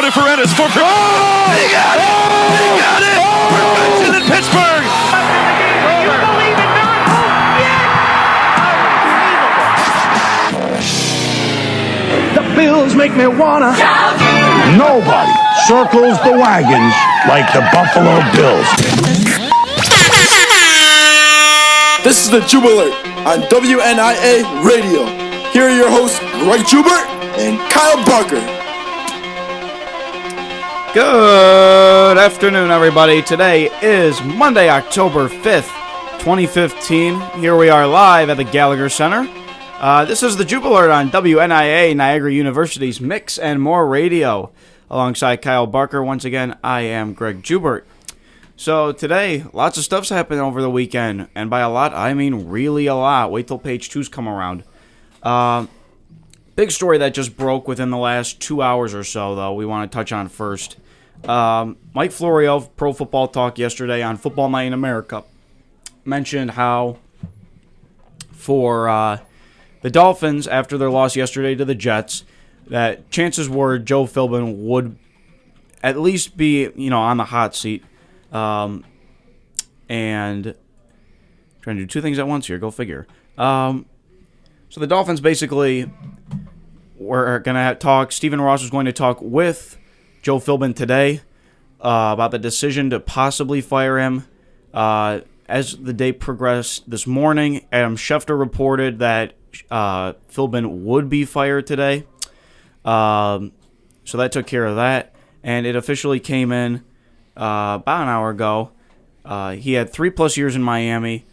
Leonard Fournette for He got it! He got it! Perfection in Pittsburgh! You believe in miracles? Yes! The Bills make me wanna. Nobody circles the wagons like the Buffalo Bills. This is the Jube Alert on WNIA Radio. Here are your hosts, Greg Jube and Kyle Barker. Good afternoon, everybody. Today is Monday, October 5th, 2015. Here we are live at the Gallagher Center. This is the Jube Alert on WNIA, Niagara University's Mix and More Radio. Alongside Kyle Barker, once again, I am Greg Jube. So today, lots of stuff's happened over the weekend, and by a lot, I mean really a lot. Wait till page 2's come around. Big story that just broke within the last 2 hours or so, though, we want to touch on first. Mike Florio of Pro Football Talk yesterday on Football Night in America mentioned how for the Dolphins, after their loss yesterday to the Jets, that chances were Joe Philbin would at least be, on the hot seat. And trying to do two things at once here, go figure. So the Dolphins basically were going to talk. Stephen Ross was going to talk with Joe Philbin today about the decision to possibly fire him. As the day progressed this morning, Adam Schefter reported that Philbin would be fired today. So that took care of that. And it officially came in about an hour ago. He had 3+ years in Miami.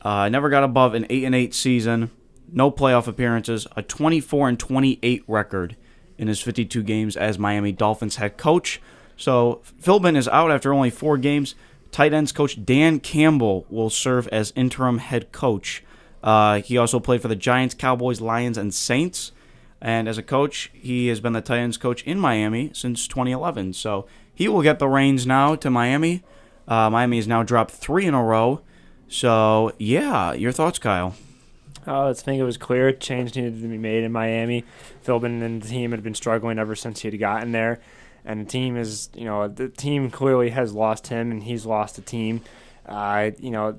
Never got above an 8-8 season. No playoff appearances. A 24-28 record in his 52 games as Miami Dolphins head coach. So Philbin is out after only 4 games. Tight ends coach Dan Campbell will serve as interim head coach. He also played for the Giants, Cowboys, Lions, and Saints. And as a coach, he has been the tight ends coach in Miami since 2011. So he will get the reins now to Miami. Miami has now dropped 3 in a row. So, yeah, your thoughts, Kyle? I think it was clear change needed to be made in Miami. Philbin and the team had been struggling ever since he had gotten there. And the team is, the team clearly has lost him, and he's lost the team. You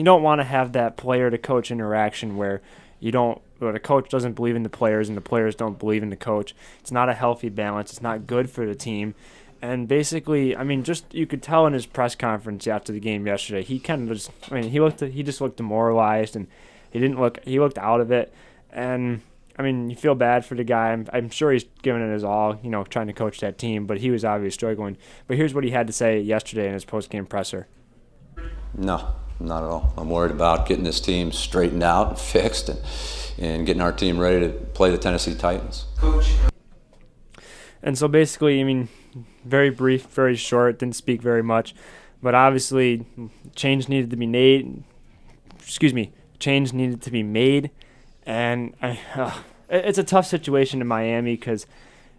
don't want to have that player-to-coach interaction where the coach doesn't believe in the players and the players don't believe in the coach. It's not a healthy balance. It's not good for the team. And basically, you could tell in his press conference after the game yesterday, he just looked demoralized, and he looked out of it. And you feel bad for the guy. I'm sure he's giving it his all, trying to coach that team, but he was obviously struggling. But here's what he had to say yesterday in his post-game presser. No, not at all. I'm worried about getting this team straightened out and fixed and getting our team ready to play the Tennessee Titans. Coach. And so basically, very brief, very short, didn't speak very much. But obviously, change needed to be made. Change needed to be made. And it's a tough situation in Miami because,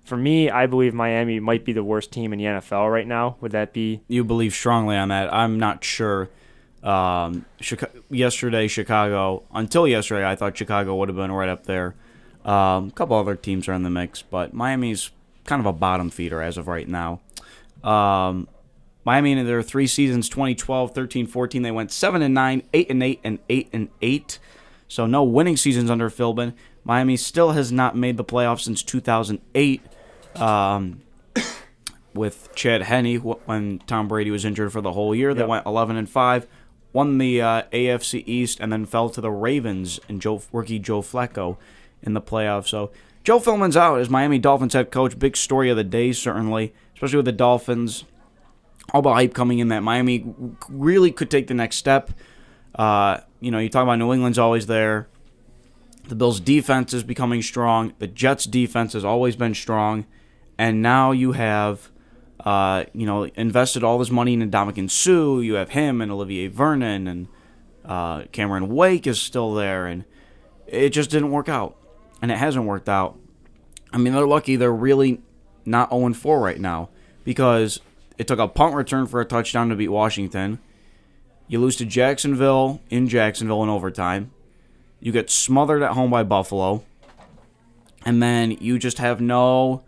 for me, I believe Miami might be the worst team in the NFL right now. Would that be? You believe strongly on that. I'm not sure. Until yesterday, I thought Chicago would have been right up there. A couple other teams are in the mix, but Miami's kind of a bottom feeder as of right now. Miami in their 3 seasons, 2012, 13, 14, they went 7-9, 8-8, and 8-8. So no winning seasons under Philbin. Miami still has not made the playoffs since 2008 with Chad Henne when Tom Brady was injured for the whole year. They went 11-5, won the AFC East, and then fell to the Ravens and rookie Joe Flacco in the playoffs. So Joe Philbin's out as Miami Dolphins head coach. Big story of the day, certainly, especially with the Dolphins. All the hype coming in that Miami really could take the next step. You talk about New England's always there. The Bills' defense is becoming strong. The Jets' defense has always been strong. And now you have, invested all this money in Ndamukong Suh. You have him and Olivier Vernon, and Cameron Wake is still there. And it just didn't work out. And it hasn't worked out. They're lucky they're really not 0-4 right now because it took a punt return for a touchdown to beat Washington. You lose to Jacksonville in overtime. You get smothered at home by Buffalo. And then you just have no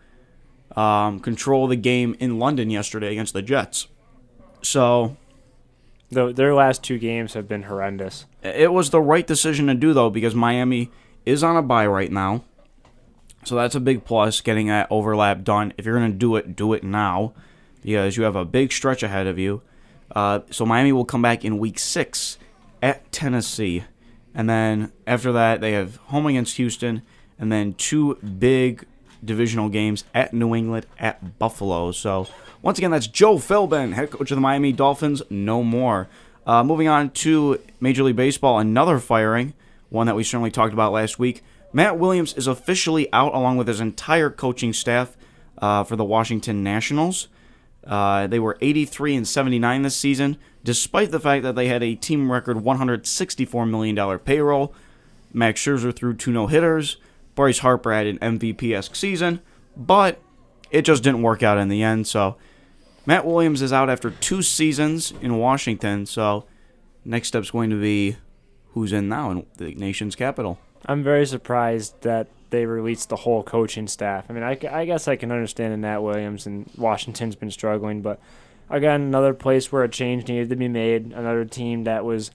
control the game in London yesterday against the Jets. So Their last 2 games have been horrendous. it was the right decision to do, though, because Miami is on a bye right now. So that's a big plus, getting that overlap done. If you're going to do it now, because you have a big stretch ahead of you. So Miami will come back in Week 6 at Tennessee. And then after that, they have home against Houston, and then 2 big divisional games at New England, at Buffalo. So once again, that's Joe Philbin, head coach of the Miami Dolphins, no more. Moving on to Major League Baseball, another firing, one that we certainly talked about last week. Matt Williams is officially out along with his entire coaching staff for the Washington Nationals. They were 83-79 this season, despite the fact that they had a team record $164 million payroll. Max Scherzer threw 2 no-hitters. Bryce Harper had an MVP-esque season, but it just didn't work out in the end. So Matt Williams is out after 2 seasons in Washington. So next step's going to be who's in now in the nation's capital. I'm very surprised that they released the whole coaching staff. I mean, I guess I can understand in Matt Williams, and Washington's been struggling, but again, another place where a change needed to be made, another team that was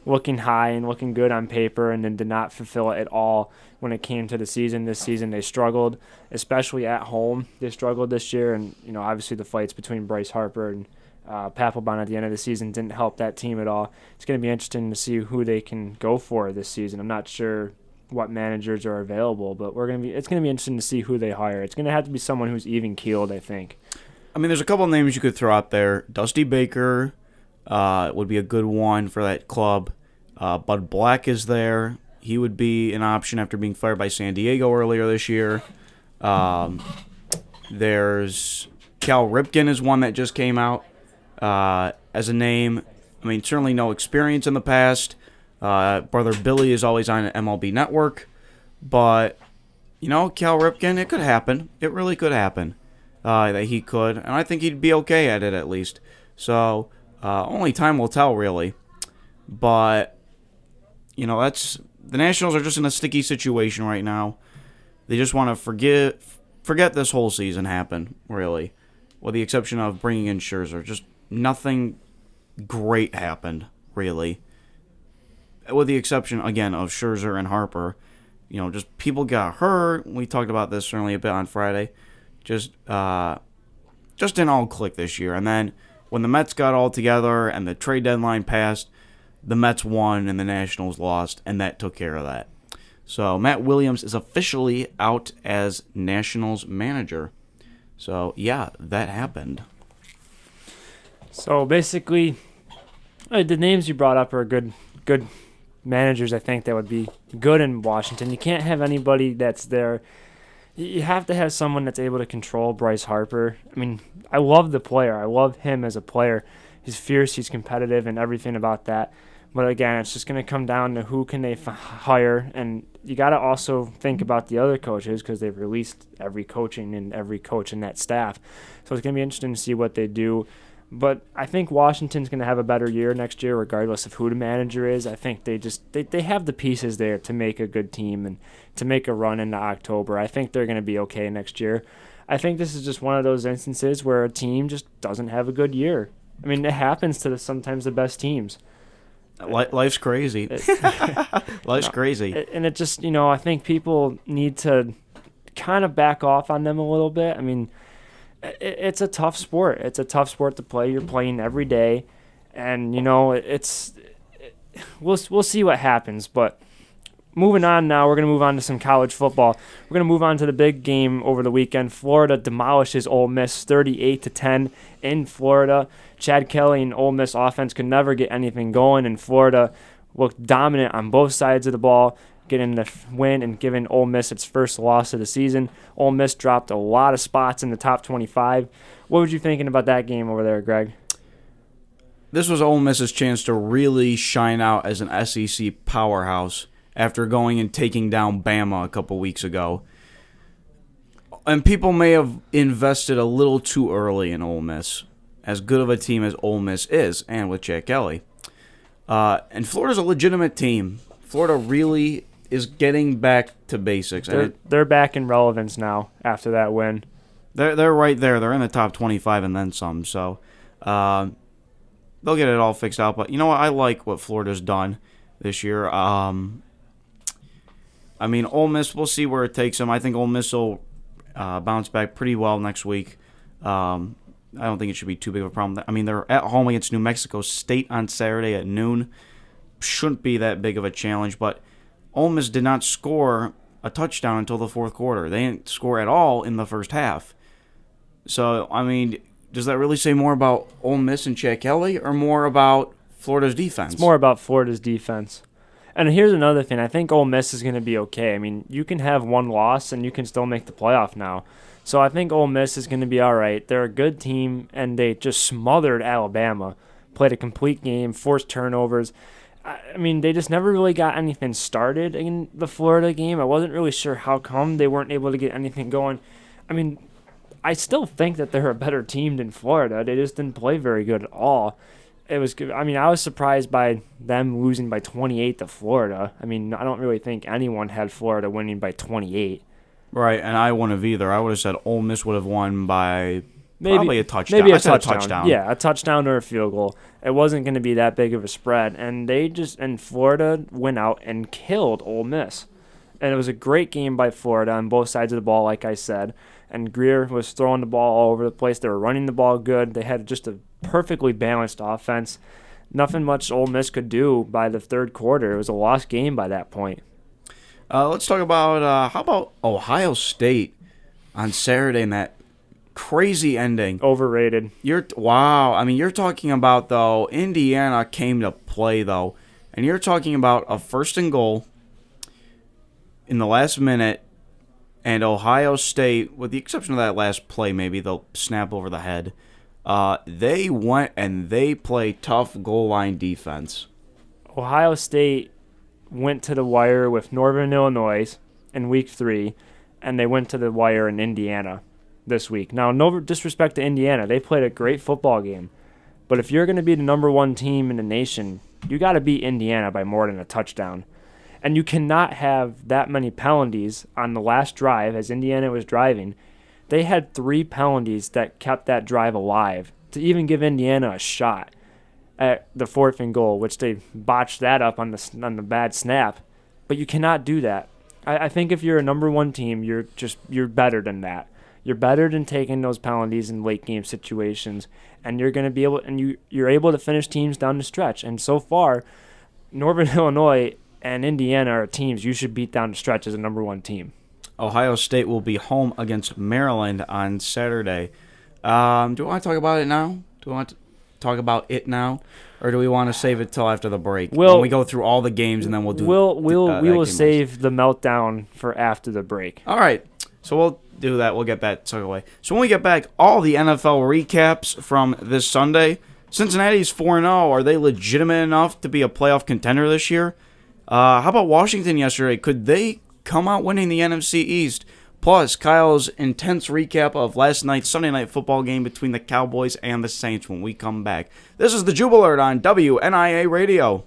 looking high and looking good on paper and then did not fulfill it at all when it came to the season. This season they struggled, especially at home. They struggled this year, and obviously the fights between Bryce Harper and Papelbon at the end of the season didn't help that team at all. It's going to be interesting to see who they can go for this season. I'm not sure what managers are available, but it's going to be interesting to see who they hire. It's going to have to be someone who's even-keeled, I think. I mean, there's a couple of names you could throw out there. Dusty Baker would be a good one for that club. Bud Black is there. He would be an option after being fired by San Diego earlier this year. There's Cal Ripken is one that just came out as a name. I mean, certainly no experience in the past. Brother Billy is always on MLB Network. But, Cal Ripken, it could happen. It really could happen that he could. And I think he'd be okay at it at least. So, only time will tell, really. But, the Nationals are just in a sticky situation right now. They just want to forget this whole season happened, really. With the exception of bringing in Scherzer. Just nothing great happened, really. With the exception, again, of Scherzer and Harper. Just people got hurt. We talked about this certainly a bit on Friday. Just didn't all click this year. And then when the Mets got all together and the trade deadline passed, the Mets won and the Nationals lost, and that took care of that. So Matt Williams is officially out as Nationals manager. So, yeah, that happened. So, basically, the names you brought up are good managers, I think, that would be good in Washington. You can't have anybody that's there. You have to have someone that's able to control Bryce Harper. I mean, I love the player. I love him as a player. He's fierce, he's competitive, and everything about that. But again, it's just going to come down to who can they hire, and you got to also think about the other coaches because they've released every coach in that staff. So it's going to be interesting to see what they do. But I think Washington's going to have a better year next year, regardless of who the manager is. I think they have the pieces there to make a good team and to make a run into October. I think they're going to be okay next year. I think this is just one of those instances where a team just doesn't have a good year. I mean, it happens to sometimes the best teams. Life's crazy. Life's crazy. And it just, I think people need to kind of back off on them a little bit. I mean, it's a tough sport. It's a tough sport to play. You're playing every day. And, we'll see what happens. But moving on now, we're going to move on to some college football. We're going to move on to the big game over the weekend. Florida demolishes Ole Miss 38-10 in Florida. Chad Kelly and Ole Miss offense could never get anything going, and Florida looked dominant on both sides of the ball, getting the win and giving Ole Miss its first loss of the season. Ole Miss dropped a lot of spots in the top 25. What were you thinking about that game over there, Greg? This was Ole Miss's chance to really shine out as an SEC powerhouse after going and taking down Bama a couple weeks ago. And people may have invested a little too early in Ole Miss, as good of a team as Ole Miss is, and with Chad Kelly. And Florida's a legitimate team. Florida really is getting back to basics. They're back in relevance now after that win. They're right there. They're in the top 25 and then some. So they'll get it all fixed out. But you know what? I like what Florida's done this year. I mean, Ole Miss, we'll see where it takes them. I think Ole Miss will bounce back pretty well next week. I don't think it should be too big of a problem. I mean, they're at home against New Mexico State on Saturday at noon. Shouldn't be that big of a challenge, but Ole Miss did not score a touchdown until the fourth quarter. They didn't score at all in the first half. So, I mean, does that really say more about Ole Miss and Chad Kelly or more about Florida's defense? It's more about Florida's defense. And here's another thing. I think Ole Miss is going to be okay. I mean, you can have one loss and you can still make the playoff now. So I think Ole Miss is going to be all right. They're a good team, and they just smothered Alabama. Played a complete game, forced turnovers. I mean, they just never really got anything started in the Florida game. I wasn't really sure how come they weren't able to get anything going. I mean, I still think that they're a better team than Florida. They just didn't play very good at all. It was good. I mean, I was surprised by them losing by 28 to Florida. I mean, I don't really think anyone had Florida winning by 28. Right, and I wouldn't have either. I would have said Ole Miss would have won by probably a touchdown. Maybe I a said touchdown. Yeah, a touchdown or a field goal. It wasn't going to be that big of a spread. And Florida went out and killed Ole Miss. And it was a great game by Florida on both sides of the ball, like I said. And Greer was throwing the ball all over the place. They were running the ball good. They had just a perfectly balanced offense. Nothing much Ole Miss could do by the third quarter. It was a lost game by that point. Let's talk about how about Ohio State on Saturday and that crazy ending. Overrated. Wow. I mean, you're talking about, though, Indiana came to play, though. And you're talking about a first and goal in the last minute, and Ohio State, with the exception of that last play, maybe they'll snap over the head, they went and they played tough goal line defense. Ohio State went to the wire with Northern Illinois in week 3, and they went to the wire in Indiana this week. Now, no disrespect to Indiana. They played a great football game. But if you're going to be the number one team in the nation, you got to beat Indiana by more than a touchdown. And you cannot have that many penalties on the last drive as Indiana was driving. They had 3 penalties that kept that drive alive to even give Indiana a shot at the 4th and goal, which they botched that up on the bad snap. But you cannot do that. I think if you're a number one team, you're better than that. You're better than taking those penalties in late game situations, and you're going to be able you're able to finish teams down the stretch. And so far, Northern Illinois and Indiana are teams you should beat down the stretch as a number one team. Ohio State will be home against Maryland on Saturday. Do we want to talk about it now? Do we want to talk about it now, or do we want to save it till after the break? When we go through all the games, and then we'll do. We will save the meltdown for after the break. All right, so we'll do that. We'll get that tucked away. So when we get back, all the NFL recaps from this Sunday. Cincinnati's 4-0. Are they legitimate enough to be a playoff contender this year? How about Washington yesterday? Could they come out winning the NFC East? Plus, Kyle's intense recap of last night's Sunday night football game between the Cowboys and the Saints when we come back. This is the Jube Alert on WNIA Radio.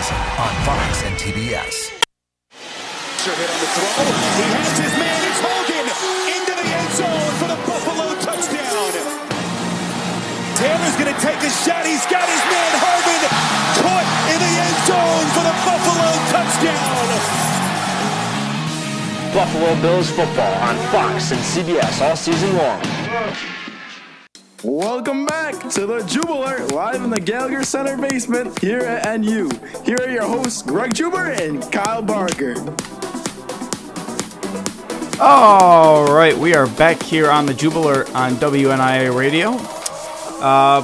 On Fox and TBS. Hit on the throw. He has his man. It's Hogan into the end zone for the Buffalo touchdown. Taylor's going to take a shot. He's got his man Hogan caught in the end zone for the Buffalo touchdown. Buffalo Bills football on Fox and CBS all season long. Welcome back to the Jube Alert, live in the Gallagher Center basement here at NU. Here are your hosts, Greg Juber and Kyle Barker. All right, we are back here on the Jube Alert on WNIA Radio.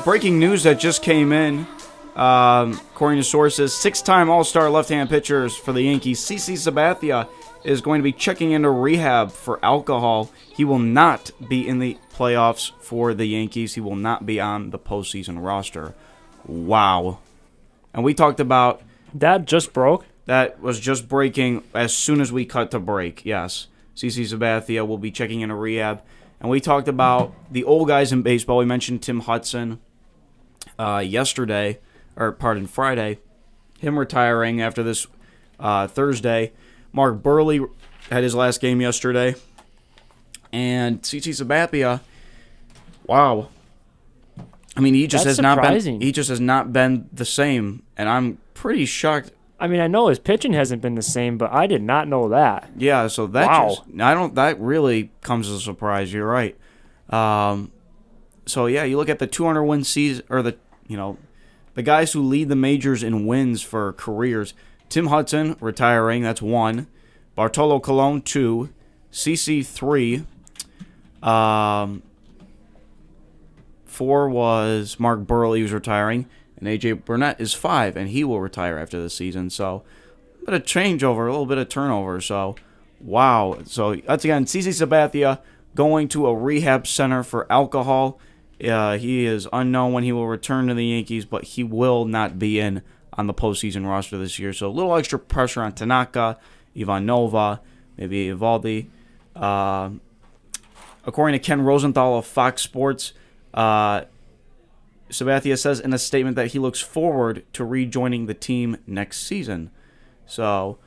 Breaking news that just came in, according to sources, 6-time All-Star left-hand pitchers for the Yankees, CC Sabathia is going to be checking into rehab for alcohol. He will not be in the playoffs for the Yankees. He will not be on the postseason roster. Wow. And we talked about... That just broke? That was just breaking as soon as we cut to break, yes. CC Sabathia will be checking into rehab. And we talked about the old guys in baseball. We mentioned Tim Hudson Friday. Him retiring after this Thursday. Mark Burley had his last game yesterday. And CC Sabathia, wow. I mean, he just has not been the same, and I'm pretty shocked. I mean, I know his pitching hasn't been the same, but I did not know that. Yeah, so that really comes as a surprise. You're right. So yeah, you look at the 200 win season, or the guys who lead the majors in wins for careers. Tim Hudson retiring, that's 1. Bartolo Colon 2. CC 3. 4 was Mark Burley, who's retiring. And AJ Burnett is 5, and he will retire after the season. So, a bit of changeover, a little bit of turnover. So, wow. So, that's again, CC Sabathia going to a rehab center for alcohol. He is unknown when he will return to the Yankees, but he will not be in on the postseason roster this year. So, a little extra pressure on Tanaka, Ivan Nova, maybe Evaldi. According to Ken Rosenthal of Fox Sports, Sabathia says in a statement that he looks forward to rejoining the team next season. So,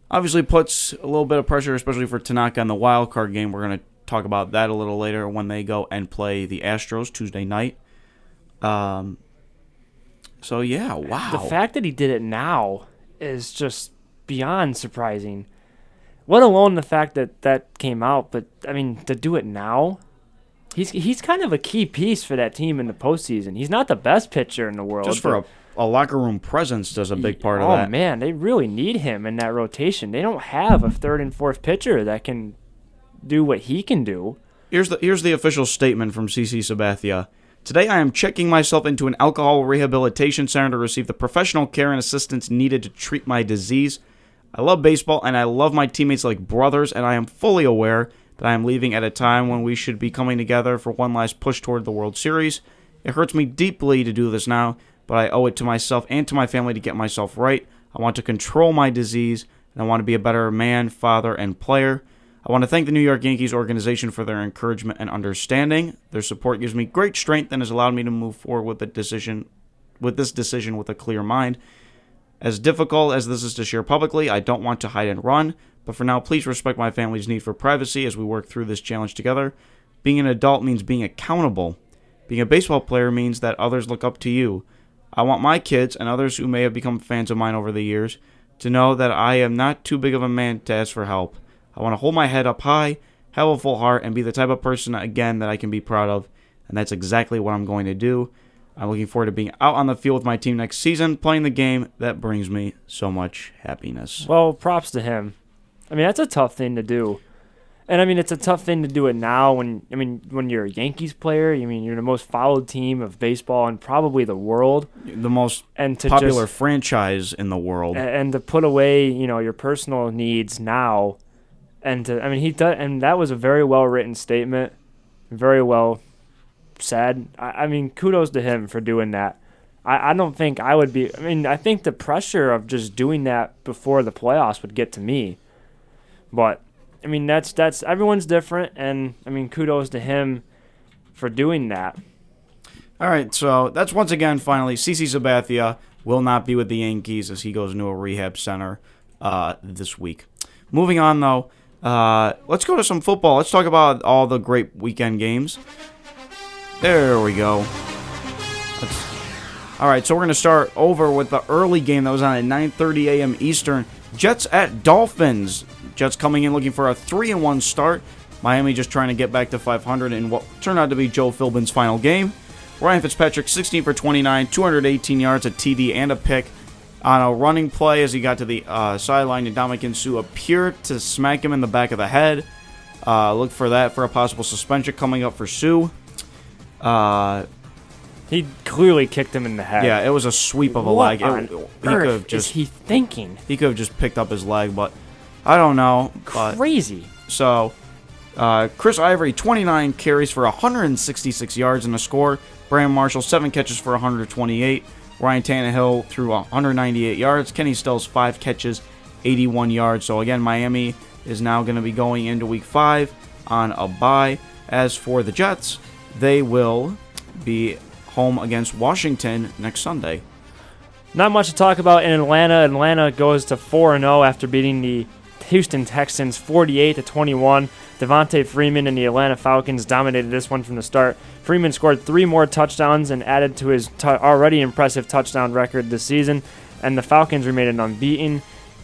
obviously puts a little bit of pressure, especially for Tanaka in the wild card game. We're going to talk about that a little later when they go and play the Astros Tuesday night. So, yeah, wow. The fact that he did it now is just beyond surprising. Let alone the fact that that came out, but, I mean, to do it now... He's kind of a key piece for that team in the postseason. He's not the best pitcher in the world. Just for a locker room presence does a big part of that. Oh, man, they really need him in that rotation. They don't have a third and fourth pitcher that can do what he can do. Here's the official statement from CC Sabathia. Today I am checking myself into an alcohol rehabilitation center to receive the professional care and assistance needed to treat my disease. I love baseball and I love my teammates like brothers, and I am fully aware that I am leaving at a time when we should be coming together for one last push toward the World Series. It hurts me deeply to do this now, but I owe it to myself and to my family to get myself right. I want to control my disease, and I want to be a better man, father, and player. I want to thank the New York Yankees organization for their encouragement and understanding. Their support gives me great strength and has allowed me to move forward with this decision with a clear mind. As difficult as this is to share publicly, I don't want to hide and run. But for now, please respect my family's need for privacy as we work through this challenge together. Being an adult means being accountable. Being a baseball player means that others look up to you. I want my kids and others who may have become fans of mine over the years to know that I am not too big of a man to ask for help. I want to hold my head up high, have a full heart, and be the type of person, again, that I can be proud of. And that's exactly what I'm going to do. I'm looking forward to being out on the field with my team next season, playing the game that brings me so much happiness. Well, props to him. I mean, that's a tough thing to do. And, I mean, it's a tough thing to do it now when you're a Yankees player. I mean, you're the most followed team of baseball in probably the world. The most popular franchise in the world. And to put away, your personal needs now. And that was a very well-written statement. Very well said. I mean, kudos to him for doing that. I don't think I would be... I mean, I think the pressure of just doing that before the playoffs would get to me. But, I mean, that's everyone's different, and, I mean, kudos to him for doing that. All right, so that's once again, finally, CC Sabathia will not be with the Yankees as he goes into a rehab center this week. Moving on, though, let's go to some football. Let's talk about all the great weekend games. There we go. All right, so we're going to start over with the early game that was on at 9:30 a.m. Eastern. Jets at Dolphins. Jets coming in looking for a 3-1 start. Miami just trying to get back to 500 in what turned out to be Joe Philbin's final game. Ryan Fitzpatrick, 16 for 29, 218 yards, a TD, and a pick on a running play as he got to the sideline. Ndamukong Suh appeared to smack him in the back of the head. Look for that for a possible suspension coming up for Suh. He clearly kicked him in the head. Yeah, it was a sweep of a leg. What on earth is he thinking? He could have just picked up his leg, but I don't know. But, Crazy. so, Chris Ivory, 29 carries for 166 yards and a score. Brandon Marshall, 7 catches for 128. Ryan Tannehill threw 198 yards. Kenny Stills, 5 catches, 81 yards. So, again, Miami is now going to be going into Week 5 on a bye. As for the Jets, they will be home against Washington next Sunday. Not much to talk about in Atlanta. Atlanta goes to 4-0 after beating the Houston Texans 48-21. Devontae Freeman and the Atlanta Falcons dominated this one from the start. Freeman scored 3 more touchdowns and added to his already impressive touchdown record this season, and the Falcons remained unbeaten.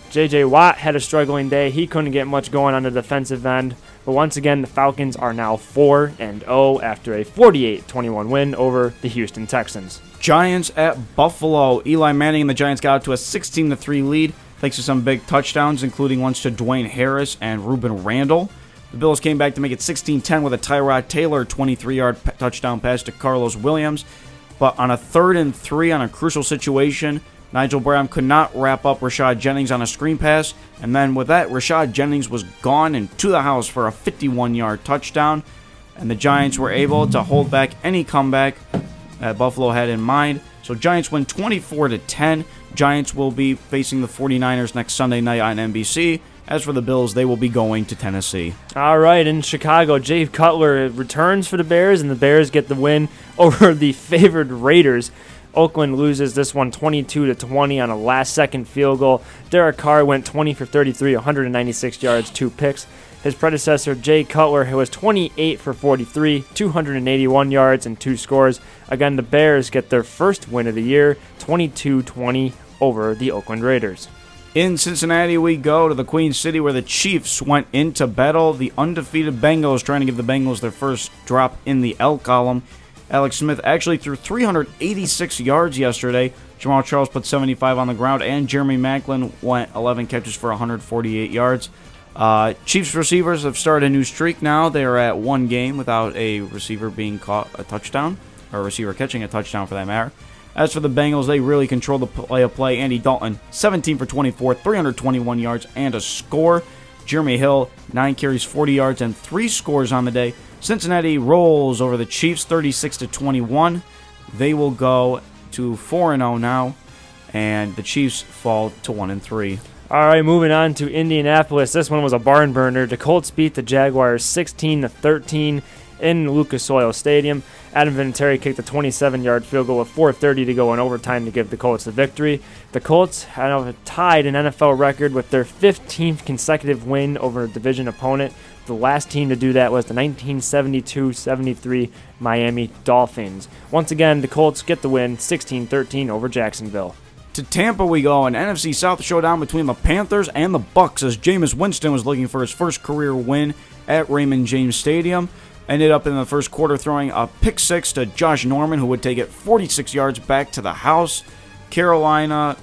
J.J. Watt had a struggling day. He couldn't get much going on the defensive end, but once again, the Falcons are now 4-0 after a 48-21 win over the Houston Texans. Giants at Buffalo. Eli Manning and the Giants got out to a 16-3 lead thanks to some big touchdowns, including ones to Dwayne Harris and Reuben Randall. The Bills came back to make it 16-10 with a Tyrod Taylor 23-yard touchdown pass to Carlos Williams. But on a 3rd and 3 on a crucial situation, Nigel Bradham could not wrap up Rashad Jennings on a screen pass. And then with that, Rashad Jennings was gone and to the house for a 51-yard touchdown. And the Giants were able to hold back any comeback that Buffalo had in mind. So Giants win 24-10. Giants will be facing the 49ers next Sunday night on NBC. As for the Bills, they will be going to Tennessee. All right, in Chicago, Jay Cutler returns for the Bears, and the Bears get the win over the favored Raiders. Oakland loses this one 22-20 on a last-second field goal. Derek Carr went 20 for 33, 196 yards, 2 picks. His predecessor, Jay Cutler, who was 28 for 43, 281 yards, and 2 scores. Again, the Bears get their first win of the year, 22-20 over the Oakland Raiders. In Cincinnati, we go to the Queen City where the Chiefs went into battle. The undefeated Bengals trying to give the Bengals their first drop in the L column. Alex Smith actually threw 386 yards yesterday. Jamal Charles put 75 on the ground, and Jeremy Maclin went 11 catches for 148 yards. Chiefs receivers have started a new streak now. They are at 1 game without a receiver being caught a touchdown, or a receiver catching a touchdown for that matter. As for the Bengals, they really control the play-of-play. Andy Dalton, 17 for 24, 321 yards, and a score. Jeremy Hill, 9 carries, 40 yards, and 3 scores on the day. Cincinnati rolls over the Chiefs, 36-21. They will go to 4-0 now, and the Chiefs fall to 1-3. All right, moving on to Indianapolis. This one was a barn burner. The Colts beat the Jaguars 16-13 in Lucas Oil Stadium. Adam Vinatieri kicked a 27-yard field goal with 4:30 to go in overtime to give the Colts the victory. The Colts have tied an NFL record with their 15th consecutive win over a division opponent. The last team to do that was the 1972-73 Miami Dolphins. Once again, the Colts get the win 16-13 over Jacksonville. To Tampa we go, an NFC South showdown between the Panthers and the Bucs as Jameis Winston was looking for his first career win at Raymond James Stadium. Ended up in the first quarter throwing a pick 6 to Josh Norman, who would take it 46 yards back to the house. Carolina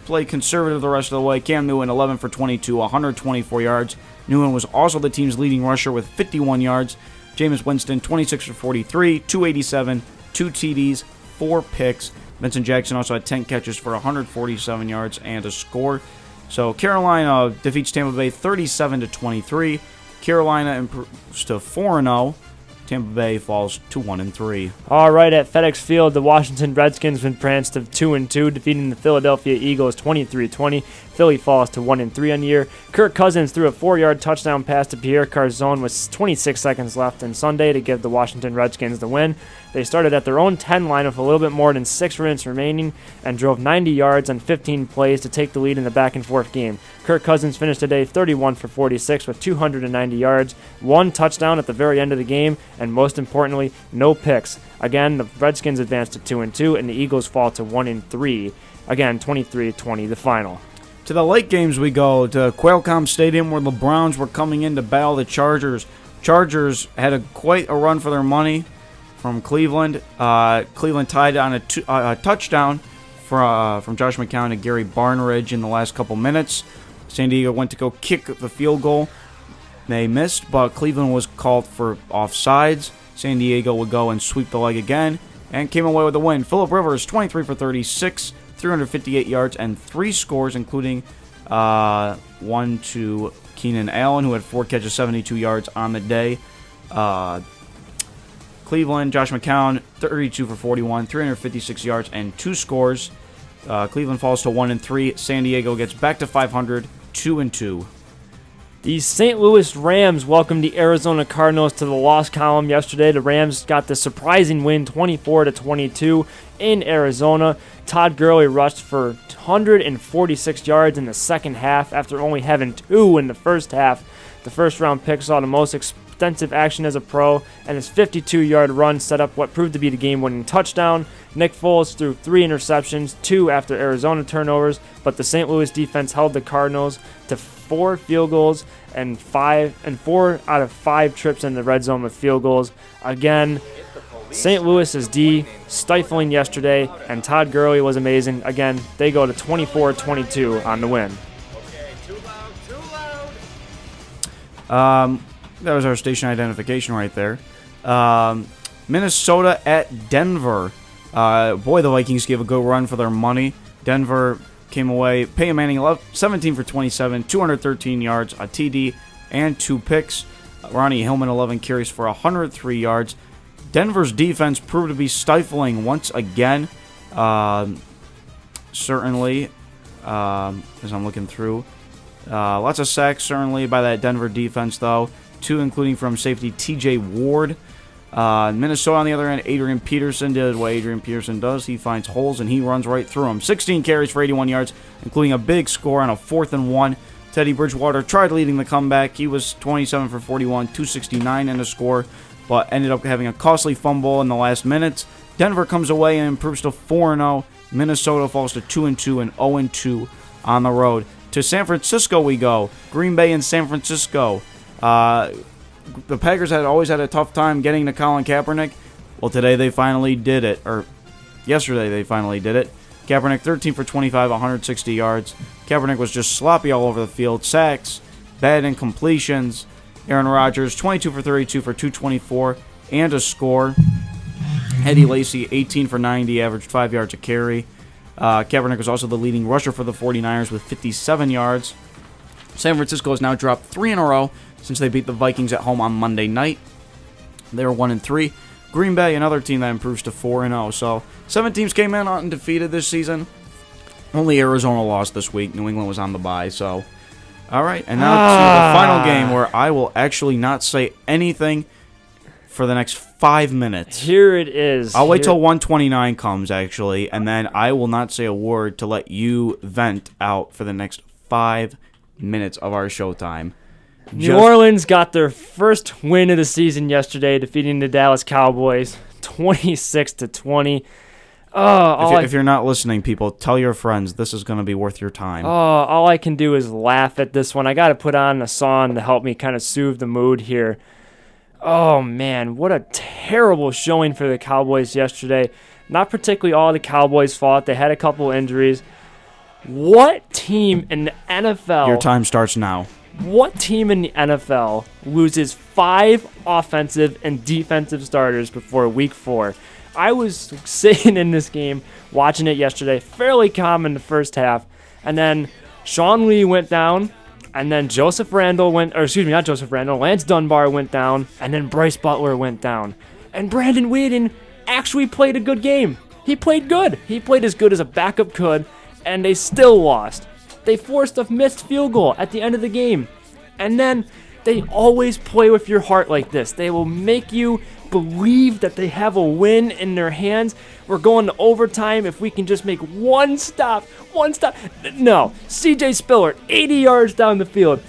played conservative the rest of the way. Cam Newton, 11 for 22, 124 yards. Newton was also the team's leading rusher with 51 yards. Jameis Winston, 26 for 43, 287, 2 TDs, 4 picks. Vincent Jackson also had 10 catches for 147 yards and a score. So Carolina defeats Tampa Bay 37-23. Carolina improves to 4-0. Tampa Bay falls to 1-3. All right, at FedEx Field, the Washington Redskins advanced to 2-2, defeating the Philadelphia Eagles 23-20. Philly falls to 1-3 on the year. Kirk Cousins threw a 4-yard touchdown pass to Pierre Carzone with 26 seconds left on Sunday to give the Washington Redskins the win. They started at their own 10 line with a little bit more than 6 minutes remaining and drove 90 yards on 15 plays to take the lead in the back-and-forth game. Kirk Cousins finished today 31 for 46 with 290 yards, 1 touchdown at the very end of the game, and most importantly, no picks. Again, the Redskins advance to 2-2, and the Eagles fall to 1-3. Again, 23-20 the final. To the late games we go, to Qualcomm Stadium where the Browns were coming in to battle the Chargers. Chargers had quite a run for their money from Cleveland. Cleveland tied on a touchdown from Josh McCown to Gary Barnidge in the last couple minutes. San Diego went to go kick the field goal. They missed, but Cleveland was called for offsides. San Diego would go and sweep the leg again and came away with a win. Phillip Rivers, 23 for 36, 358 yards, and 3 scores, including one to Keenan Allen, who had 4 catches, 72 yards on the day. Cleveland, Josh McCown, 32 for 41, 356 yards, and 2 scores. Cleveland falls to 1-3. San Diego gets back to 500, 2-2. The St. Louis Rams welcomed the Arizona Cardinals to the loss column yesterday. The Rams got the surprising win 24-22 in Arizona. Todd Gurley rushed for 146 yards in the second half after only having 2 in the first half. The first-round pick saw the most extensive action as a pro, and his 52-yard run set up what proved to be the game-winning touchdown. Nick Foles threw 3 interceptions, 2 after Arizona turnovers, but the St. Louis defense held the Cardinals to 4 field goals and 4 out of 5 trips in the red zone with field goals. Again, St. Louis's D stifling yesterday, and Todd Gurley was amazing. Again, they go to 24-22 on the win. That was our station identification right there. Minnesota at Denver. Boy, the Vikings gave a good run for their money. Denver came away. Peyton Manning 17 for 27, 213 yards, a TD, and 2 picks. Ronnie Hillman 11 carries for 103 yards. Denver's defense proved to be stifling once again. Certainly, as I'm looking through. Lots of sacks, certainly, by that Denver defense, though. 2 including from safety T.J. Ward. Minnesota, on the other end, Adrian Peterson did what Adrian Peterson does. He finds holes, and he runs right through them. 16 carries for 81 yards, including a big score on a 4th and 1. Teddy Bridgewater tried leading the comeback. He was 27 for 41, 269 in a score, but ended up having a costly fumble in the last minutes. Denver comes away and improves to 4-0. Minnesota falls to 2-2 and 0-2 on the road. To San Francisco we go. Green Bay and San Francisco. The Packers had always had a tough time getting to Colin Kaepernick. Well, today they finally did it. Or yesterday they finally did it. Kaepernick 13 for 25, 160 yards. Kaepernick was just sloppy all over the field. Sacks, bad incompletions. Aaron Rodgers 22 for 32 for 224 and a score. Eddie Lacy 18 for 90, averaged 5 yards a carry. Kaepernick was also the leading rusher for the 49ers with 57 yards. San Francisco has now dropped 3 in a row since they beat the Vikings at home on Monday night. They were 1-3. Green Bay, another team that improves to 4-0. So 7 teams came in undefeated this season. Only Arizona lost this week. New England was on the bye. So, all right. And now to the final game where I will actually not say anything for the next 5 minutes. Here it is. I'll wait till 129 comes, actually, and then I will not say a word to let you vent out for the next 5 minutes of our showtime. New Orleans got their first win of the season yesterday, defeating the Dallas Cowboys 26-20. If you're not listening, people, tell your friends this is going to be worth your time. All I can do is laugh at this one. I got to put on a song to help me kind of soothe the mood here. Oh, man, what a terrible showing for the Cowboys yesterday. Not particularly all the Cowboys' fault. They had a couple injuries. What team in the NFL... Your time starts now. What team in the NFL loses 5 offensive and defensive starters before Week 4? I was sitting in this game, watching it yesterday, fairly calm in the first half, and then Sean Lee went down, and then Lance Dunbar went down, and then Bryce Butler went down. And Brandon Whedon actually played a good game. He played good. He played as good as a backup could, and they still lost. They forced a missed field goal at the end of the game. And then they always play with your heart like this. They will make you believe that they have a win in their hands. We're going to overtime if we can just make one stop. No. C.J. Spiller, 80 yards down the field,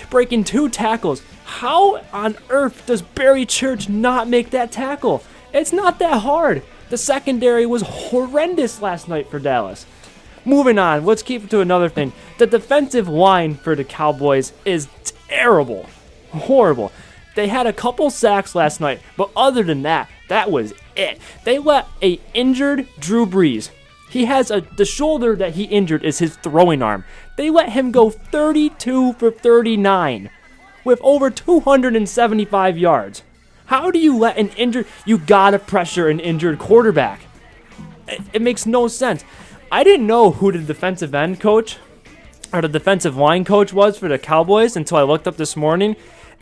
breaking 2 tackles. How on earth does Barry Church not make that tackle? It's not that hard. The secondary was horrendous last night for Dallas. Moving on, let's keep it to another thing. The defensive line for the Cowboys is terrible. Horrible. They had a couple sacks last night, but other than that, that was it. They let a injured Drew Brees. He has the shoulder that he injured is his throwing arm. They let him go 32 for 39 with over 275 yards. How do you let an injured... You gotta pressure an injured quarterback. It makes no sense. I didn't know who the defensive end coach or the defensive line coach was for the Cowboys until I looked up this morning,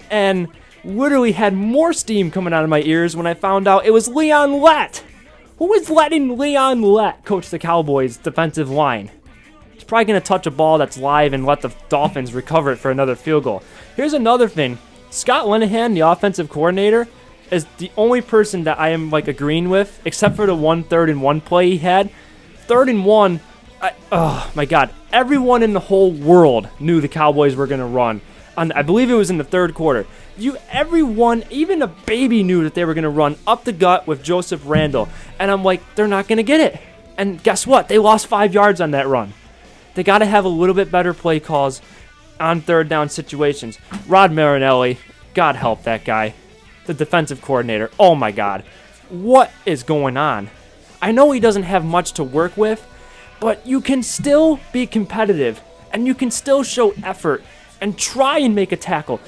and literally had more steam coming out of my ears when I found out it was Leon Lett. Who is letting Leon Lett coach the Cowboys defensive line? He's probably going to touch a ball that's live and let the Dolphins recover it for another field goal. Here's another thing. Scott Linehan, the offensive coordinator, is the only person that I am agreeing with, except for the 1 3rd-and-1 play he had. 3rd and 1, oh my God. Everyone in the whole world knew the Cowboys were going to run. I believe it was in the 3rd quarter. Everyone, even a baby, knew that they were going to run up the gut with Joseph Randle. And I'm like, they're not going to get it. And guess what? They lost 5 yards on that run. They got to have a little bit better play calls on 3rd down situations. Rod Marinelli, God help that guy. The defensive coordinator. Oh my God. What is going on? I know he doesn't have much to work with, but you can still be competitive and you can still show effort and try and make a tackle.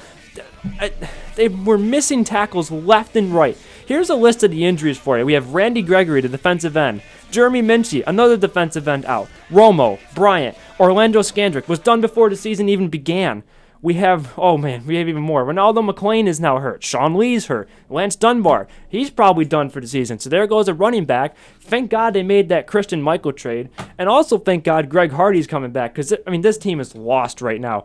They were missing tackles left and right. Here's a list of the injuries for you. We have Randy Gregory, the defensive end. Jeremy Minchie, another defensive end, out. Romo, Bryant, Orlando Scandrick was done before the season even began. We have even more. Ronaldo McClain is now hurt. Sean Lee's hurt. Lance Dunbar, he's probably done for the season. So there goes a running back. Thank God they made that Christian Michael trade. And also thank God Greg Hardy's coming back, because, this team is lost right now.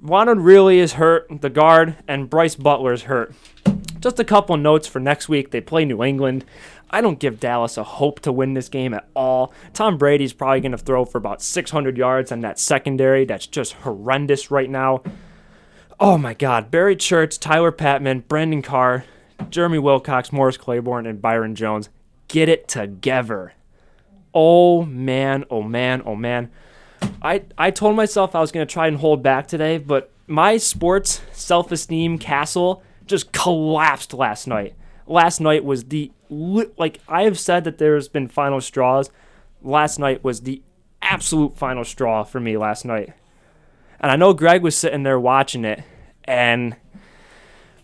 Ronald Reilly is hurt, the guard, and Bryce Butler's hurt. Just a couple notes for next week. They play New England. I don't give Dallas a hope to win this game at all. Tom Brady's probably going to throw for about 600 yards on that secondary. That's just horrendous right now. Oh my God. Barry Church, Tyler Patman, Brandon Carr, Jeremy Wilcox, Morris Claiborne, and Byron Jones. Get it together. Oh man, oh man, oh man. I told myself I was going to try and hold back today, but my sports self-esteem castle just collapsed last night. Last night was I have said that there's been final straws. Last night was the absolute final straw for me last night. And I know Greg was sitting there watching it, and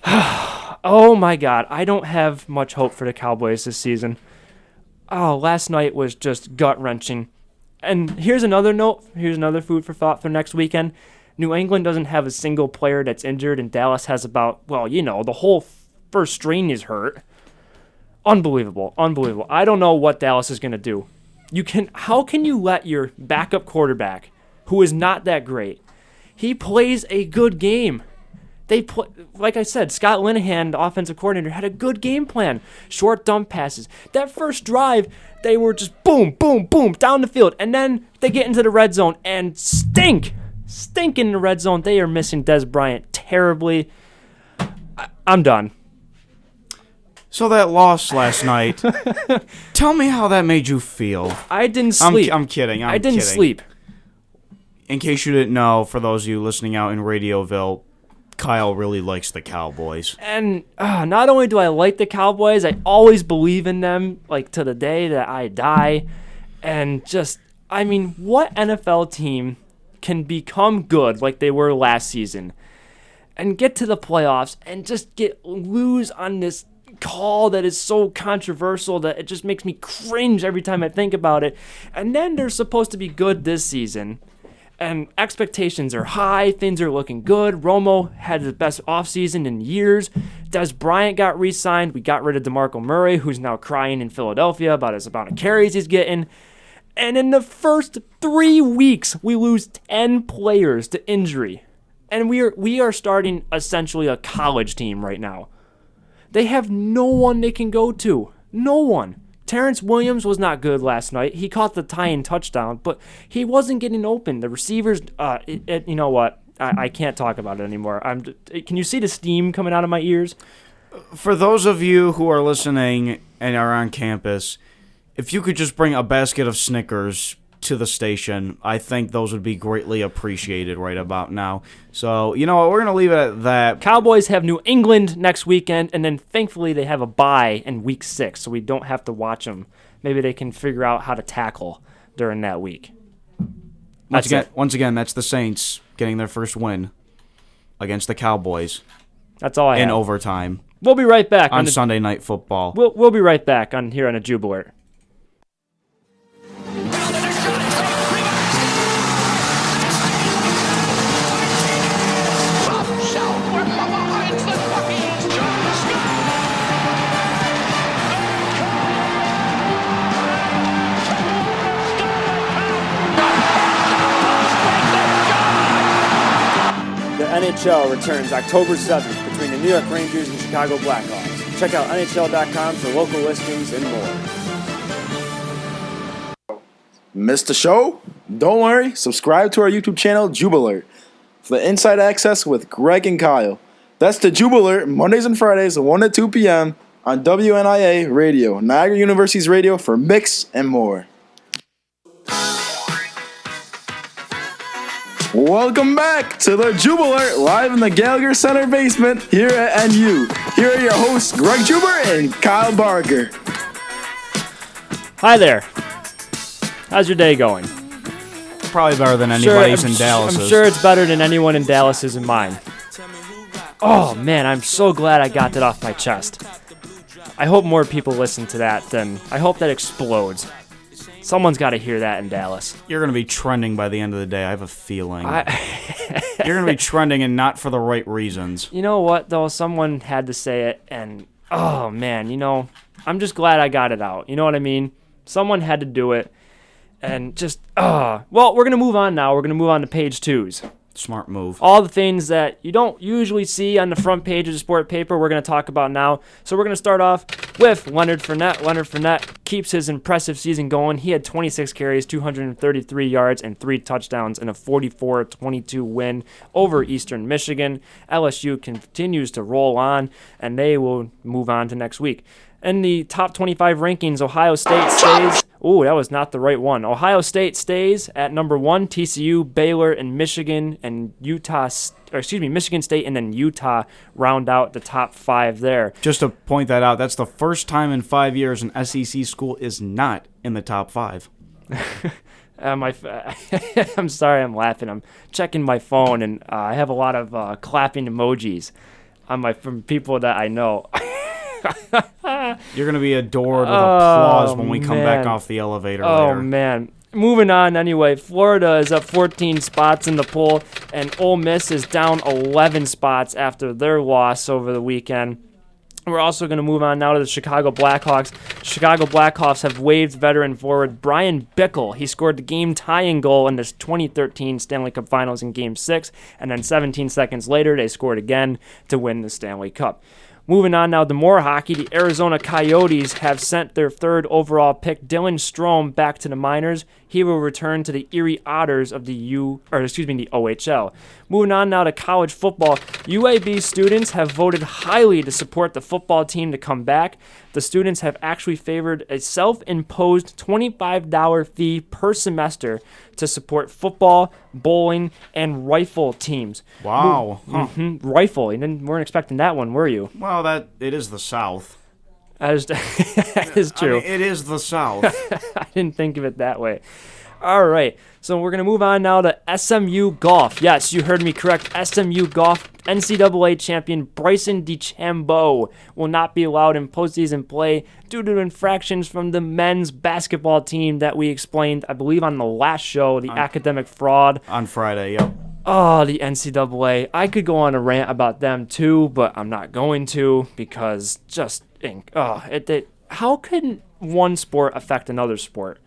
oh my God, I don't have much hope for the Cowboys this season. Oh, last night was just gut-wrenching. And here's another note. Here's another food for thought for next weekend. New England doesn't have a single player that's injured, and Dallas has about, the whole first string is hurt. Unbelievable. I don't know what Dallas is going to do. How can you let your backup quarterback, who is not that great, he plays a good game. Like I said, Scott Linehan, the offensive coordinator, had a good game plan. Short dump passes. That first drive, they were just boom, boom, boom, down the field. And then they get into the red zone and stink in the red zone. They are missing Des Bryant terribly. I'm done. So that loss last night, tell me how that made you feel. I didn't sleep. I'm kidding. I didn't sleep. In case you didn't know, for those of you listening out in Radioville, Kyle really likes the Cowboys. And not only do I like the Cowboys, I always believe in them, to the day that I die. And what NFL team can become good like they were last season and get to the playoffs and just lose on this call that is so controversial that it just makes me cringe every time I think about it. And then they're supposed to be good this season. And expectations are high. Things are looking good. Romo had the best offseason in years. Des Bryant got re-signed. We got rid of DeMarco Murray, who's now crying in Philadelphia about his amount of carries he's getting. And in the first 3 weeks, we lose 10 players to injury. And we are starting essentially a college team right now. They have no one they can go to. No one. Terrence Williams was not good last night. He caught the tying touchdown, but he wasn't getting open. The receivers, you know what? I can't talk about it anymore. Can you see the steam coming out of my ears? For those of you who are listening and are on campus, if you could just bring a basket of Snickers to the station, I think those would be greatly appreciated right about now. So, you know what? We're going to leave it at that. Cowboys have New England next weekend, and then thankfully they have a bye in week 6, so we don't have to watch them. Maybe they can figure out how to tackle during that week. Once again, that's the Saints getting their first win against the Cowboys. That's all I have. In overtime. We'll be right back on Sunday Night Football. We'll be right back here on a Jube Alert. NHL returns October 7th between the New York Rangers and Chicago Blackhawks. Check out NHL.com for local listings and more. Missed the show? Don't worry, subscribe to our YouTube channel, Jube Alert, for the inside access with Greg and Kyle. That's the Jube Alert, Mondays and Fridays, 1 to 2 p.m. on WNIA Radio, Niagara University's radio for mix and more. Welcome back to the Jube Alert, live in the Gallagher Center basement here at NU. Here are your hosts, Greg Jubert and Kyle Barker. Hi there. How's your day going? Probably better than anybody's in Dallas. I'm sure it's better than anyone in Dallas's and mine. Oh man, I'm so glad I got that off my chest. I hope more people listen to that, then I hope that explodes. Someone's got to hear that in Dallas. You're going to be trending by the end of the day, I have a feeling. You're going to be trending and not for the right reasons. You know what, though? Someone had to say it, and oh man, I'm just glad I got it out. You know what I mean? Someone had to do it, and just, well, we're going to move on now. We're going to move on to page 2s. Smart move. All the things that you don't usually see on the front page of the sport paper, we're going to talk about now. So we're going to start off with Leonard Fournette. Leonard Fournette keeps his impressive season going. He had 26 carries, 233 yards, and 3 touchdowns in a 44-22 win over Eastern Michigan. LSU continues to roll on, and they will move on to next week. In the top 25 rankings, Ohio State stays. Ooh, that was not the right one. Ohio State stays at number 1. TCU, Baylor, and Michigan, and Michigan State, and then Utah round out the top 5 there. Just to point that out, that's the first time in 5 years an SEC school is not in the top 5. I'm sorry, I'm laughing. I'm checking my phone, and I have a lot of clapping emojis from people that I know. You're going to be adored with applause when we come back off the elevator later. Oh, man. Moving on anyway, Florida is up 14 spots in the poll, and Ole Miss is down 11 spots after their loss over the weekend. We're also going to move on now to the Chicago Blackhawks. Chicago Blackhawks have waived veteran forward Brian Bickle. He scored the game-tying goal in the 2013 Stanley Cup Finals in Game 6, and then 17 seconds later, they scored again to win the Stanley Cup. Moving on now to more hockey, the Arizona Coyotes have sent their 3rd overall pick, Dylan Strome, back to the minors. He will return to the Erie Otters of the OHL. Moving on now to college football, UAB students have voted highly to support the football team to come back. The students have actually favored a self-imposed $25 fee per semester to support football, bowling, and rifle teams. Wow. Rifle. You weren't expecting that one, were you? Well, it is the South. That is true. I mean, it is the South. I didn't think of it that way. All right, so we're going to move on now to SMU Golf. Yes, you heard me correct. SMU Golf NCAA champion Bryson DeChambeau will not be allowed in postseason play due to infractions from the men's basketball team that we explained, I believe, on the last show, the academic fraud. On Friday, yep. Oh, the NCAA. I could go on a rant about them too, but I'm not going to because how could one sport affect another sport?